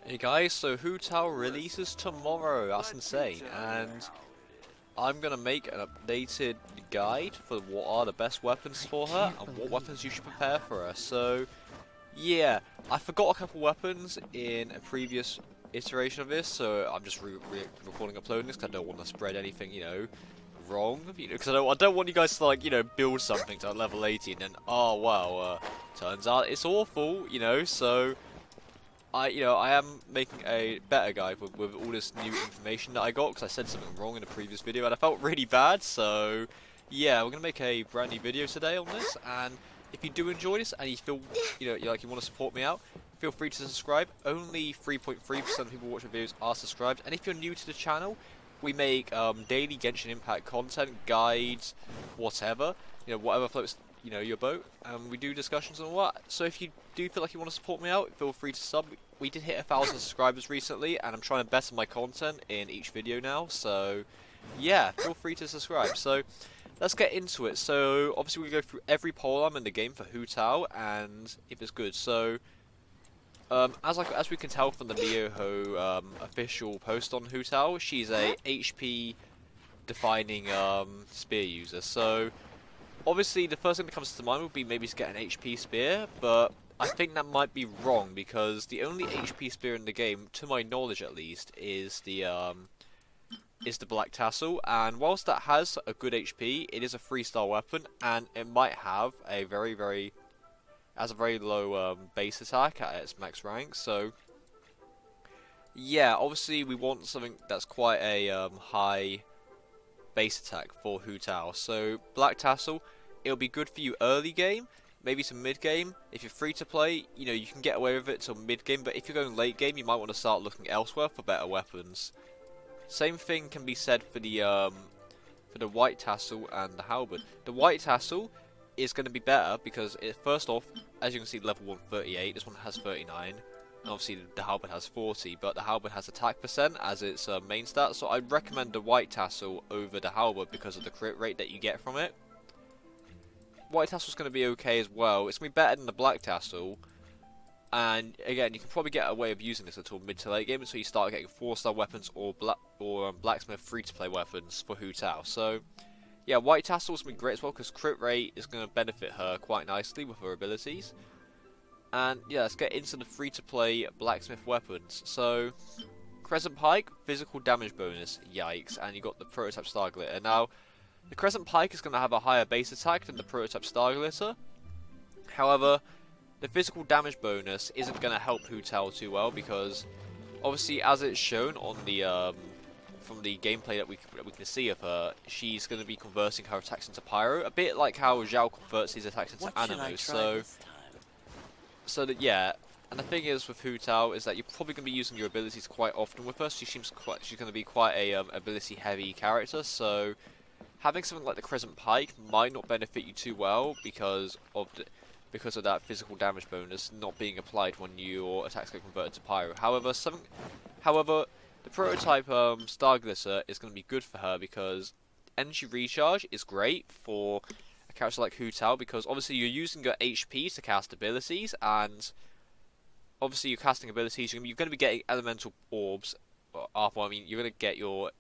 Hey guys, so Hu Tao releases tomorrow, that's insane, and I'm gonna make an updated guide for what are the best weapons for her and what weapons you should prepare for her. So, yeah, I forgot a couple weapons in a previous iteration of this, so I'm just recording uploading this because I don't want to spread anything, wrong, because I don't want you guys to build something to level 80 and then, oh wow, turns out it's awful, so I am making a better guide with all this new information that I got because I said something wrong in a previous video and I felt really bad. So, yeah, we're gonna make a brand new video today on this. And if you do enjoy this and you feel, you want to support me out, feel free to subscribe. Only 3.3% of people watching videos are subscribed. And if you're new to the channel, we make daily Genshin Impact content, guides, whatever, whatever floats your boat, and we do discussions and all that. So if you do feel like you want to support me out, feel free to sub. We did hit 1,000 subscribers recently, and I'm trying to better my content in each video now, so yeah, feel free to subscribe. So let's get into it. So obviously we go through every polearm in the game for Hu Tao, and if it's good. So as we can tell from the Mihoyo official post on Hu Tao, she's a HP defining spear user. So obviously, the first thing that comes to mind would be maybe to get an HP spear, but I think that might be wrong because the only HP spear in the game, to my knowledge at least, is the Black Tassel. And whilst that has a good HP, it is a 3-star weapon, and it might have a very low base attack at its max rank. So yeah, obviously we want something that's quite a high base attack for Hu Tao. So Black Tassel, it'll be good for you early game, maybe to mid game. If you're free to play, you can get away with it till mid game, but if you're going late game, you might want to start looking elsewhere for better weapons. Same thing can be said for the White Tassel and the Halberd. The White Tassel is going to be better because first off, as you can see, level 138, this one has 39. Obviously the Halberd has 40, but the Halberd has attack percent as its main stat, so I'd recommend the White Tassel over the Halberd because of the crit rate that you get from it. White Tassel's going to be okay as well. It's going to be better than the Black Tassel, and again, you can probably get away with using this until mid to late game until you start getting 4-star weapons or Blacksmith free-to-play weapons for Hu Tao. So yeah, White Tassel's going to be great as well because crit rate is going to benefit her quite nicely with her abilities. And yeah, let's get into the free-to-play blacksmith weapons. So, Crescent Pike, physical damage bonus, yikes, and you got the prototype Star Glitter. Now, the Crescent Pike is going to have a higher base attack than the prototype Star Glitter. However, the physical damage bonus isn't going to help Hu Tao too well because, obviously, as it's shown on the from the gameplay that we can see of her, she's going to be converting her attacks into Pyro, a bit like how Zhao converts his attacks into Anemo. So that yeah, and the thing is with Hu Tao is that you're probably going to be using your abilities quite often with her. She's going to be quite a ability heavy character. So having something like the Crescent Pike might not benefit you too well because of that physical damage bonus not being applied when your attacks get converted to Pyro. However, the prototype Star Glitter is going to be good for her because energy recharge is great for a character like Hu Tao because obviously you're using your HP to cast abilities, and obviously you're casting abilities, you're going to be getting elemental orbs. You're going to get your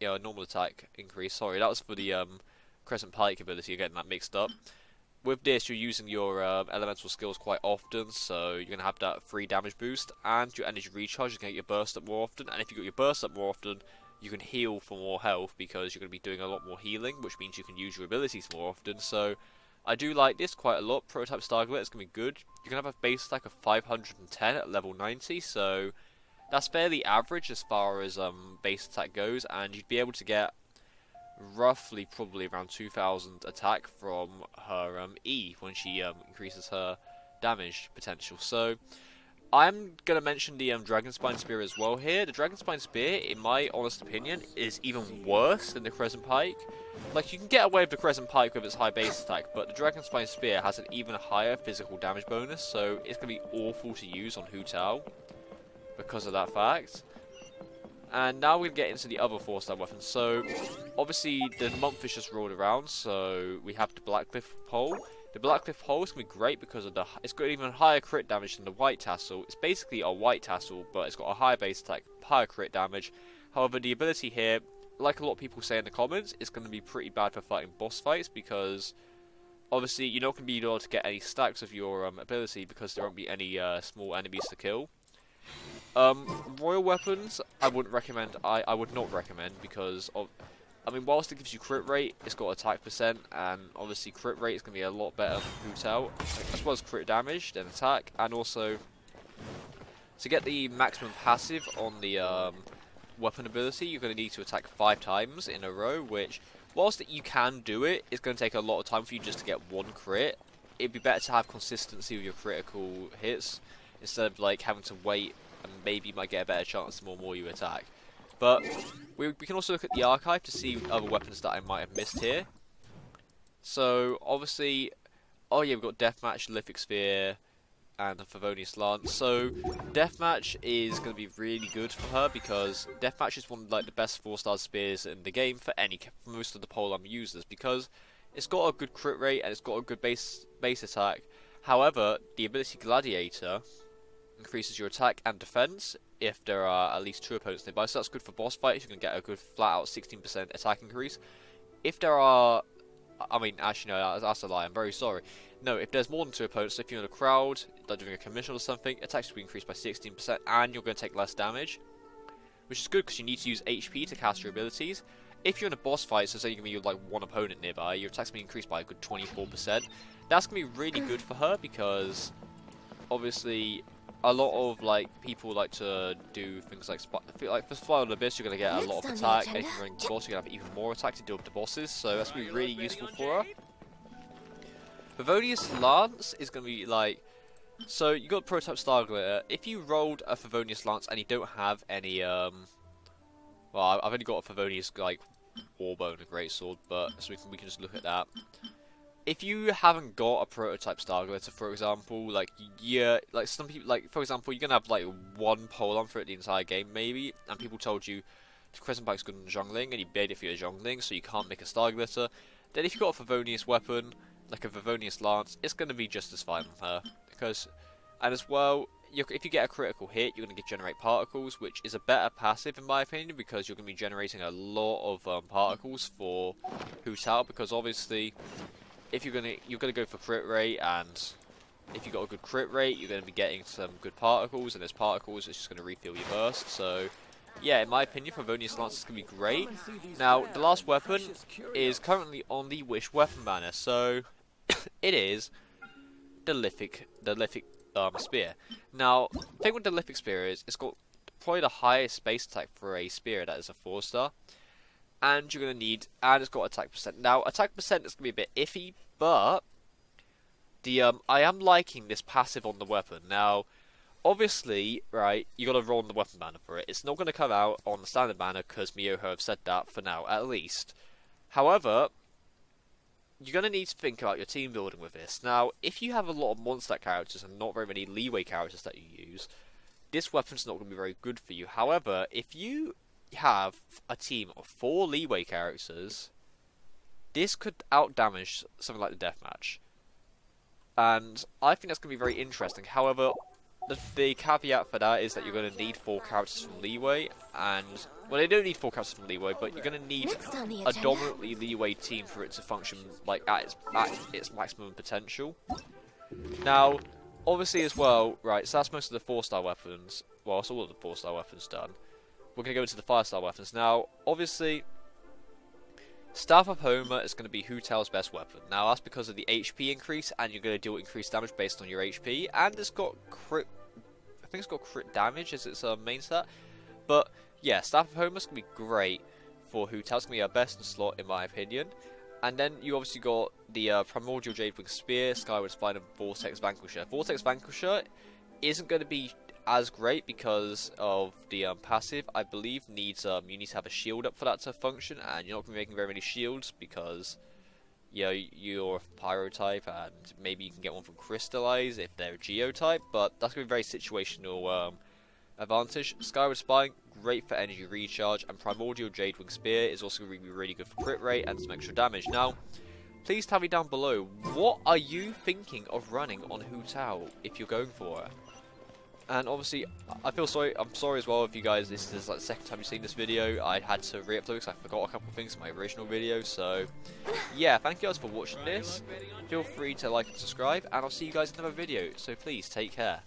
normal attack increase. Sorry, that was for the Crescent Pike ability. You're getting that mixed up. With this, you're using your elemental skills quite often, so you're going to have that free damage boost, and your energy recharge, you're going to get your burst up more often, and if you get your burst up more often, you can heal for more health because you're going to be doing a lot more healing, which means you can use your abilities more often. So I do like this quite a lot. Prototype Star Glitter is going to be good. You can have a base stack of 510 at level 90, so that's fairly average as far as base attack goes, and you'd be able to get roughly probably around 2000 attack from her E when she increases her damage potential. So I'm going to mention the Dragonspine Spear as well here. The Dragonspine Spear, in my honest opinion, is even worse than the Crescent Pike. Like, you can get away with the Crescent Pike with its high base attack, but the Dragonspine Spear has an even higher physical damage bonus, so it's going to be awful to use on Hu Tao because of that fact. And now we're going to get into the other 4-star weapons. So, obviously, the Monkfish just rolled around, so we have the Blacksmith pole. The Blackcliff Hole is going to be great because of it's got even higher crit damage than the White Tassel. It's basically a White Tassel, but it's got a higher base attack, higher crit damage. However, the ability here, like a lot of people say in the comments, is going to be pretty bad for fighting boss fights because obviously you're not going to be able to get any stacks of your ability because there won't be any small enemies to kill. Royal weapons, I wouldn't recommend. I would not recommend because of. I mean, whilst it gives you crit rate, it's got attack percent, and obviously crit rate is going to be a lot better for Hu Tao, as well as crit damage, then attack, and also to get the maximum passive on the weapon ability, you're going to need to attack 5 times in a row, which, whilst you can do it, it's going to take a lot of time for you just to get 1 crit. It'd be better to have consistency with your critical hits, instead of like having to wait, and maybe you might get a better chance the more you attack. But we can also look at the archive to see other weapons that I might have missed here. So obviously, oh yeah, we've got Deathmatch, Lithic Sphere, and the Favonius Lance. So Deathmatch is going to be really good for her because Deathmatch is one of like the best 4-star spears in the game for most of the Polearm users because it's got a good crit rate and it's got a good base attack. However, the ability Gladiator increases your attack and defense if there are at least 2 opponents nearby, so that's good for boss fights. You can get a good flat out 16% attack increase. If there are, I mean, actually no, that's a lie, I'm very sorry. No, if there's more than 2 opponents, so if you're in a crowd, like doing a commission or something, attacks will be increased by 16% and you're going to take less damage, which is good because you need to use HP to cast your abilities. If you're in a boss fight, so say you're going to be like 1 opponent nearby, your attacks will be increased by a good 24%. That's going to be really good for her because obviously a lot of like people like to do things like for Fly on the Abyss, you're going to get a lot of attack, and if you're running the boss, you're going to have even more attack to deal with the bosses, so that's going to be really useful for her. Favonius Lance is going to be like, so you got Prototype Stargate. If you rolled a Favonius Lance and you don't have any, well, I've only got a Favonius like Warbone, a Greatsword, but so we can just look at that. If you haven't got a Prototype Stargate, for example, like like some people, like for example, you're gonna have like 1 Polearm for the entire game maybe, and people told you the Crescent Pike's good in jungling, and you made it for your jungling, so you can't make a Starglitter. Then if you've got a Favonius weapon, like a Favonius Lance, it's gonna be just as fine with her, because, and as well, if you get a critical hit, you're gonna generate particles, which is a better passive in my opinion, because you're gonna be generating a lot of particles for Hu Tao, because obviously, if you're gonna go for crit rate, and if you got a good crit rate, you're gonna be getting some good particles, and those particles is just gonna refill your burst. So, yeah, in my opinion, Favonius Lance is gonna be great. Now, the last weapon is currently on the Wish weapon banner, so it is the Lithic Spear. Now, the thing with the Lithic Spear is it's got probably the highest base attack for a spear that is a 4-star. And you're going to need, and it's got attack percent. Now, attack percent is going to be a bit iffy, but the I am liking this passive on the weapon. Now, obviously, right, you got to roll on the weapon banner for it. It's not going to come out on the standard banner because Mihoyo have said that for now, at least. However, you're going to need to think about your team building with this. Now, if you have a lot of monster characters and not very many leeway characters that you use, this weapon's not going to be very good for you. However, if you have a team of 4 leeway characters, this could outdamage something like the Deathmatch, and I think that's going to be very interesting. However, the caveat for that is that you're going to need 4 characters from leeway, and well, they don't need 4 characters from leeway, but you're going to need a dominantly leeway team for it to function like at its maximum potential. Now, obviously as well, right, so that's most of the 4-star weapons. Well, it's all of the 4-star weapons done. We're going to go into the 5-star weapons. Now, obviously, Staff of Homer is going to be Hu Tao's best weapon. Now, that's because of the HP increase, and you're going to deal increased damage based on your HP, and it's got crit, I think it's got crit damage as its main stat. But, yeah, Staff of Homer is going to be great for Hu Tao. It's going to be our best in slot, in my opinion. And then you obviously got the Primordial Jadewing Spear, Skyward Spine, and Vortex Vanquisher. Vortex Vanquisher isn't going to be as great because of the passive. I believe you need to have a shield up for that to function, and you're not going to be making very many shields because you're a Pyro type, and maybe you can get one from Crystallize if they're a Geo type, but that's going to be very situational advantage. Skyward Spine, great for energy recharge, and Primordial Jadewing Spear is also going to be really good for crit rate and some extra damage. Now, please tell me down below, what are you thinking of running on Hu Tao if you're going for her? And obviously, I'm sorry as well if you guys, this is like the second time you've seen this video. I had to re-upload because I forgot a couple of things in my original video. So, yeah, thank you guys for watching this. Feel free to like and subscribe, and I'll see you guys in another video. So please, take care.